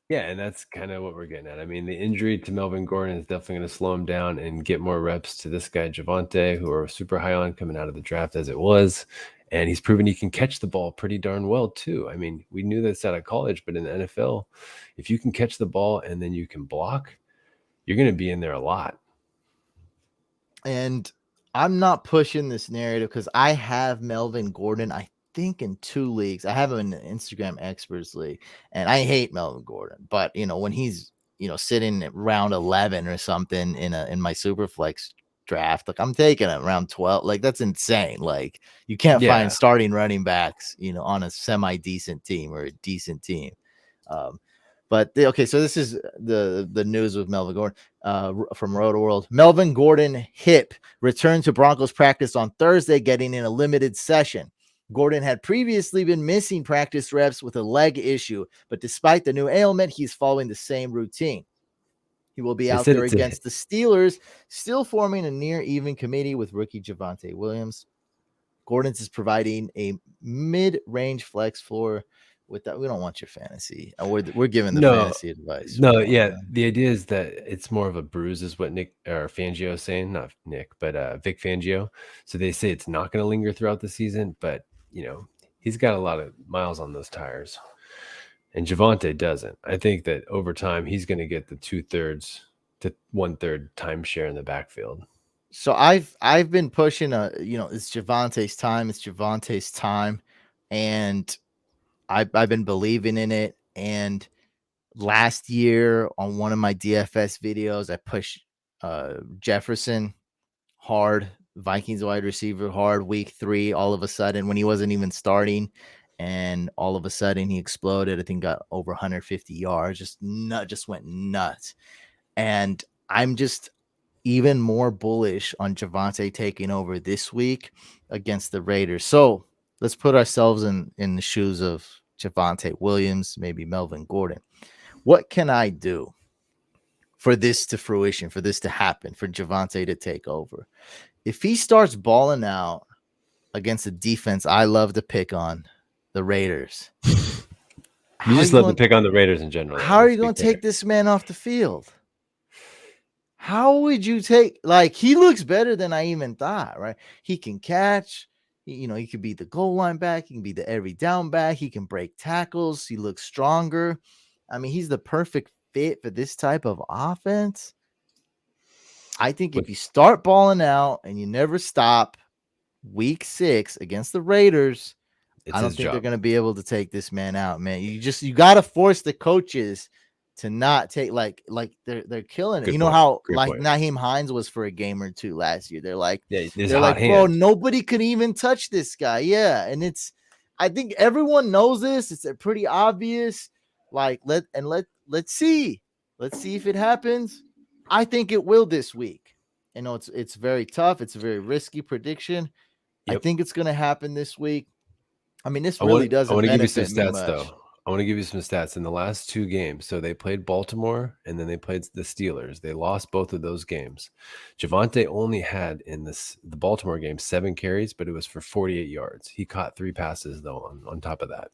Yeah, and that's kind of what we're getting at. I mean, the injury to Melvin Gordon is definitely going to slow him down and get more reps to this guy, Javonte, who are super high on coming out of the draft as it was. And he's proven he can catch the ball pretty darn well, too. I mean, we knew this out of college, but in the NFL, if you can catch the ball and then you can block, you're going to be in there a lot. And I'm not pushing this narrative because I have Melvin Gordon, I think, in 2 leagues. I have him in the Instagram Experts League, and I hate Melvin Gordon. But when he's sitting at round 11 or something in my Superflex draft, like I'm taking him round 12. Like that's insane. Like you can't find Yeah. starting running backs, on a semi decent team or a decent team. Um, okay, so this is the news with Melvin Gordon from Roto World. Melvin Gordon hip returned to Broncos practice on Thursday, getting in a limited session. Gordon had previously been missing practice reps with a leg issue, but despite the new ailment, he's following the same routine. He will be They out said there it's a against the Steelers, still forming a near even committee with rookie Javonte Williams. Gordon's is providing a mid-range flex floor. With that, we don't want your fantasy. We're giving the no, fantasy advice. We no, don't want yeah. that. The idea is that it's more of a bruise, is what Nick or Fangio is saying, not Nick, but Vic Fangio. So they say it's not going to linger throughout the season, but he's got a lot of miles on those tires, and Javonte doesn't. I think that over time he's going to get the 2/3 to 1/3 timeshare in the backfield. So I've been pushing it's Javonte's time. It's Javonte's time, and I've been believing in it. And last year on one of my DFS videos, I pushed Jefferson hard, Vikings wide receiver hard, week 3, all of a sudden when he wasn't even starting, and all of a sudden he exploded. I think got over 150 yards, just went nuts. And I'm just even more bullish on Javonte taking over this week against the Raiders. So let's put ourselves in the shoes of Javonte Williams, maybe Melvin Gordon. What can I do for this to fruition, for this to happen, for Javonte to take over? If he starts balling out against a defense I love to pick on, the Raiders, You how are just you love to going? pick on the Raiders in general, though. How are Let's you be going to clear. take this man off the field? How would you take? Like he looks better than I even thought. Right? He can catch. He could be the goal line back. He can be the every down back. He can break tackles. He looks stronger. I mean, he's the perfect fit for this type of offense. I think With if you start balling out and you never stop, week 6 against the Raiders, It's I don't his think they're job. going to be able to take this man out, man. You got to force the coaches to not take like they're killing it. Good You know point. how Great like point. Naheem Hines was for a game or two last year. They're like Yeah, there's a they're hot like, "Bro, hand. nobody could even touch this guy." Yeah, and I think everyone knows this. It's a pretty obvious. Like let's see. Let's see if it happens. I think it will this week. I know it's very tough. It's a very risky prediction. I Yep. think it's going to happen this week. I mean, this I really want I doesn't want to give you some benefit me stats much. though. I want to give you some stats in the last 2 games. So they played Baltimore and then they played the Steelers. They lost both of those games. Javonte only had in the Baltimore game 7 carries, but it was for 48 yards. He caught 3 passes though on top of that.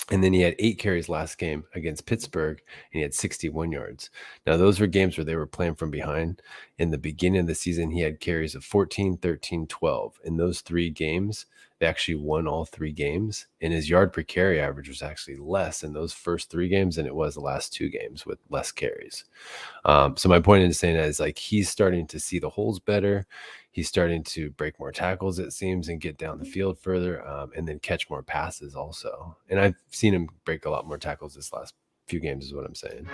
And then he had 8 carries last game against Pittsburgh, and he had 61 yards. Now, those were games where they were playing from behind. In the beginning of the season, he had carries of 14, 13, 12. In those 3 games, they actually won all 3 games. And his yard per carry average was actually less in those first 3 games than it was the last 2 games with less carries. So my point in saying that is like he's starting to see the holes better. He's starting to break more tackles, it seems, and get down the field further, and then catch more passes also. And I've seen him break a lot more tackles this last few games, is what I'm saying.